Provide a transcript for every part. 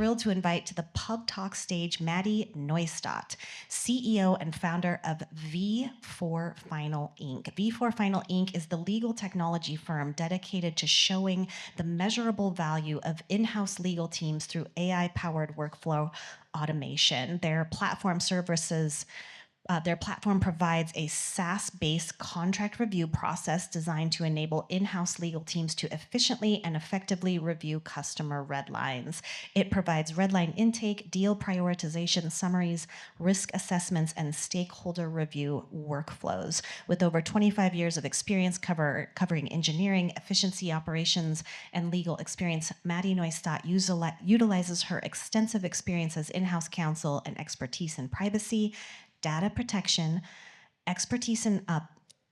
thrilled to invite to the PubTalk stage Matti Neustadt, CEO and founder of V4 Final Inc. V4 Final Inc. is the legal technology firm dedicated to showing the measurable value of in-house legal teams through AI-powered workflow automation. Their platform provides a SaaS-based contract review process designed to enable in-house legal teams to efficiently and effectively review customer redlines. It provides redline intake, deal prioritization, summaries, risk assessments, and stakeholder review workflows. With over 25 years of experience covering engineering, efficiency operations, and legal experience, Matti Neustadt utilizes her extensive experience as in-house counsel and expertise in privacy, data protection, expertise in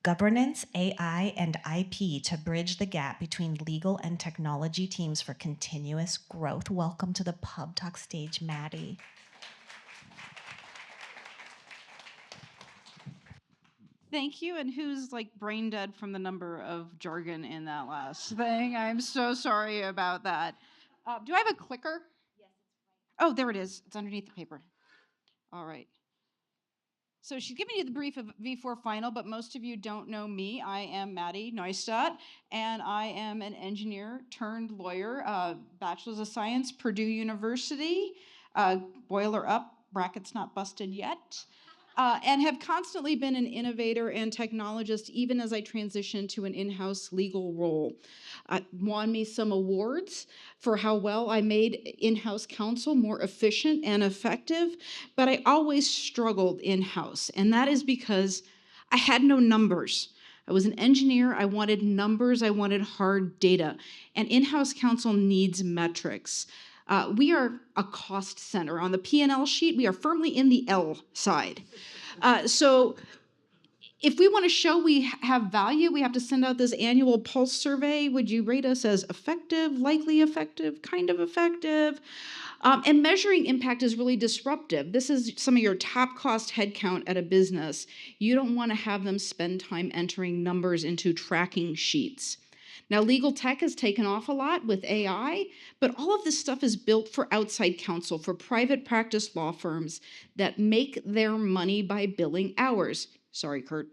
governance, AI, and IP to bridge the gap between legal and technology teams for continuous growth. Welcome to the PubTalk stage, Matti. Thank you, and who's like brain dead from the number of jargon in that last thing? I'm so sorry about that. Do I have a clicker? Yes. Oh, there it is. It's underneath the paper. All right. So she's giving you the brief of V4 Final, but most of you don't know me. I am Matti Neustadt, and I am an engineer turned lawyer, Bachelor's of Science, Purdue University, boiler up, brackets not busted yet, and have constantly been an innovator and technologist even as I transitioned to an in-house legal role. Won me some awards for how well I made in-house counsel more efficient and effective, but I always struggled in-house, and that is because I had no numbers. I was an engineer, I wanted numbers, I wanted hard data, and in-house counsel needs metrics. We are a cost center. On the P&L sheet, we are firmly in the L side. So if we want to show we have value, we have to send out this annual pulse survey. Would you rate us as effective, likely effective, kind of effective? And measuring impact is really disruptive. This is some of your top cost headcount at a business. You don't want to have them spend time entering numbers into tracking sheets. Now, legal tech has taken off a lot with AI, but all of this stuff is built for outside counsel, for private practice law firms that make their money by billing hours. Sorry, Kurt.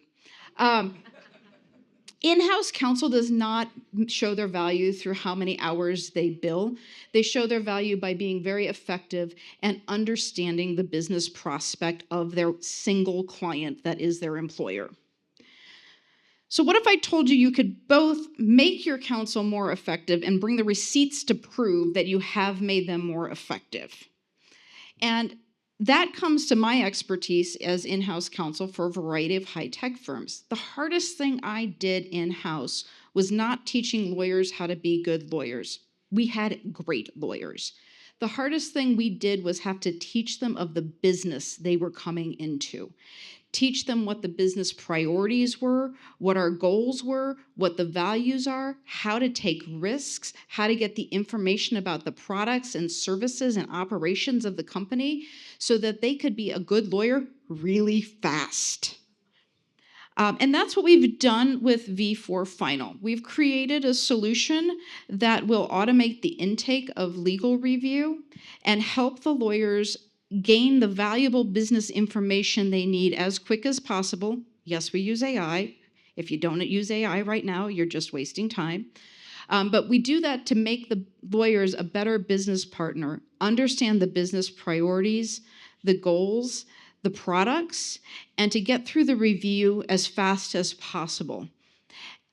In-house counsel does not show their value through how many hours they bill. They show their value by being very effective and understanding the business prospect of their single client that is their employer. So what if I told you you could both make your counsel more effective and bring the receipts to prove that you have made them more effective? And that comes to my expertise as in-house counsel for a variety of high-tech firms. The hardest thing I did in-house was not teaching lawyers how to be good lawyers. We had great lawyers. The hardest thing we did was have to teach them of the business they were coming into. Teach them what the business priorities were, what our goals were, what the values are, how to take risks, how to get the information about the products and services and operations of the company so that they could be a good lawyer really fast. And that's what we've done with V4 Final. We've created a solution that will automate the intake of legal review and help the lawyers gain the valuable business information they need as quick as possible. Yes, we use AI. If you don't use AI right now, you're just wasting time. But we do that to make the lawyers a better business partner, understand the business priorities, the goals, the products, and to get through the review as fast as possible.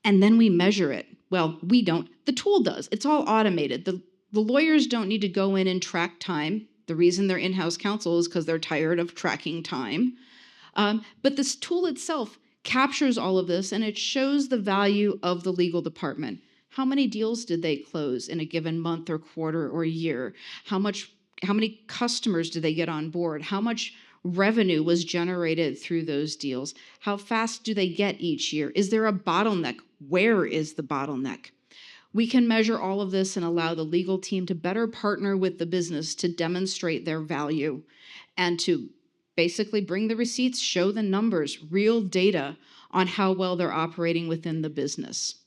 And then we measure it. Well, we don't. The tool does. It's all automated. The lawyers don't need to go in and track time. The reason they're in-house counsel is because they're tired of tracking time. But this tool itself captures all of this, and it shows the value of the legal department. How many deals did they close in a given month or quarter or year? How many customers did they get on board? How much revenue was generated through those deals? How fast do they get each year? Is there a bottleneck? Where is the bottleneck? We can measure all of this and allow the legal team to better partner with the business to demonstrate their value and to basically bring the receipts, show the numbers, real data on how well they're operating within the business.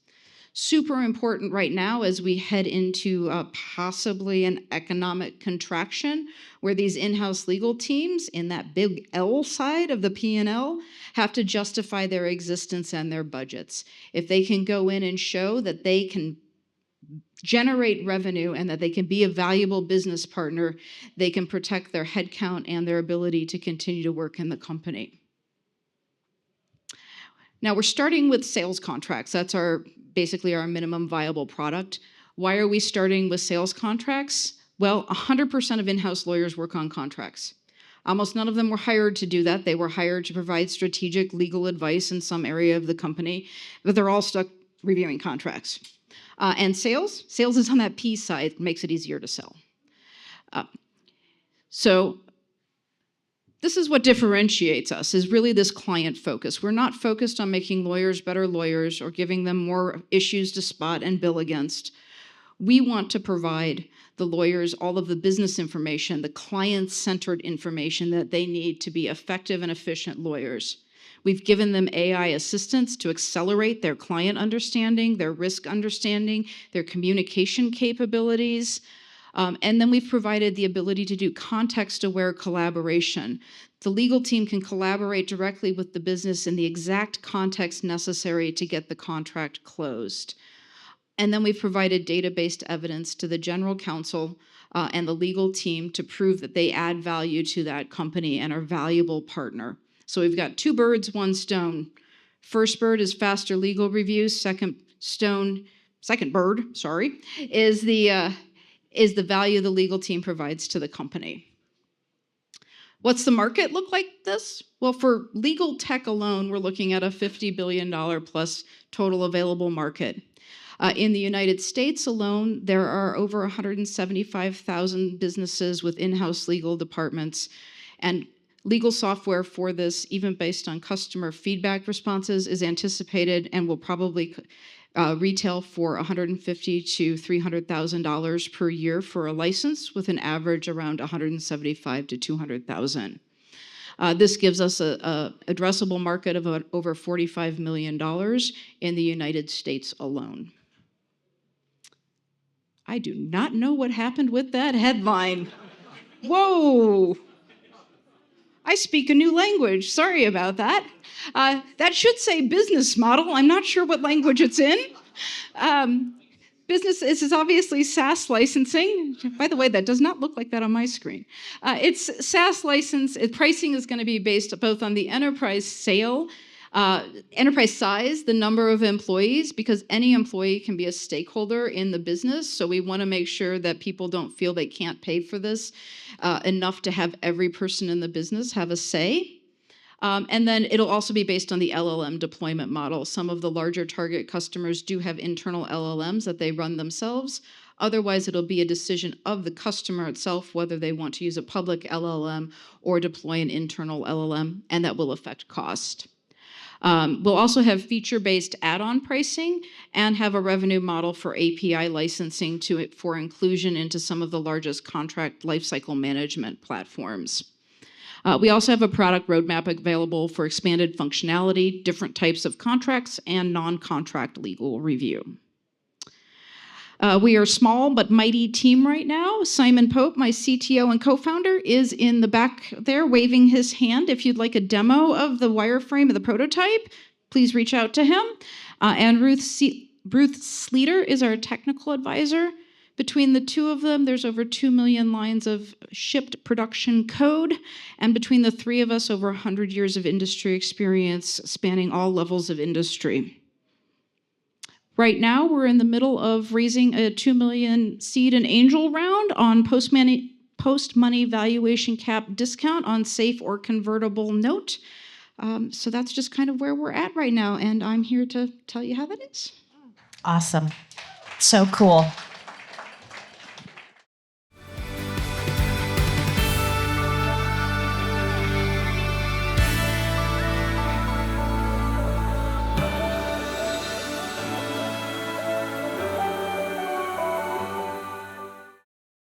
Super important right now as we head into possibly an economic contraction where these in-house legal teams in that big L side of the P&L have to justify their existence and their budgets. If they can go in and show that they can generate revenue and that they can be a valuable business partner, they can protect their headcount and their ability to continue to work in the company. Now we're starting with sales contracts. That's basically our minimum viable product. Why are we starting with sales contracts? Well, 100% of in-house lawyers work on contracts. Almost none of them were hired to do that. They were hired to provide strategic legal advice in some area of the company, but they're all stuck reviewing contracts. And sales is on that P side, makes it easier to sell. So this is what differentiates us, is really this client focus. We're not focused on making lawyers better lawyers or giving them more issues to spot and bill against. We want to provide the lawyers all of the business information, the client-centered information that they need to be effective and efficient lawyers. We've given them AI assistance to accelerate their client understanding, their risk understanding, their communication capabilities. And then we've provided the ability to do context-aware collaboration. The legal team can collaborate directly with the business in the exact context necessary to get the contract closed. And then we've provided data-based evidence to the general counsel and the legal team to prove that they add value to that company and are a valuable partner. So we've got 2 birds, 1 stone. First bird is faster legal reviews. Second bird, is the value the legal team provides to the company. What's the market look like this? Well, for legal tech alone, we're looking at a $50 billion plus total available market. In the United States alone, there are over 175,000 businesses with in-house legal departments, and legal software for this, even based on customer feedback responses, is anticipated and will probably retail for $150,000 to $300,000 per year for a license, with an average around $175,000 to $200,000. This gives us an addressable market of over $45 million in the United States alone. I do not know what happened with that headline. Whoa! I speak a new language. Sorry about that. That should say business model. I'm not sure what language it's in. This is obviously SaaS licensing. By the way, that does not look like that on my screen. It's SaaS license. Pricing is going to be based both on the enterprise size, the number of employees, because any employee can be a stakeholder in the business. So we want to make sure that people don't feel they can't pay for this enough to have every person in the business have a say. And then it'll also be based on the LLM deployment model. Some of the larger target customers do have internal LLMs that they run themselves. Otherwise, it'll be a decision of the customer itself whether they want to use a public LLM or deploy an internal LLM, and that will affect cost. We'll also have feature-based add-on pricing and have a revenue model for API licensing for inclusion into some of the largest contract lifecycle management platforms. We also have a product roadmap available for expanded functionality, different types of contracts, and non-contract legal review. We are a small but mighty team right now. Simon Pope, my CTO and co-founder, is in the back there waving his hand. If you'd like a demo of the wireframe of the prototype, please reach out to him. And Ruth Sleater is our technical advisor. Between the two of them, there's over 2 million lines of shipped production code. And between the 3 of us, over 100 years of industry experience spanning all levels of industry. Right now, we're in the middle of raising a $2 million seed and angel round on post-money valuation cap discount on safe or convertible note. So that's just kind of where we're at right now, and I'm here to tell you how that is. Awesome. So cool.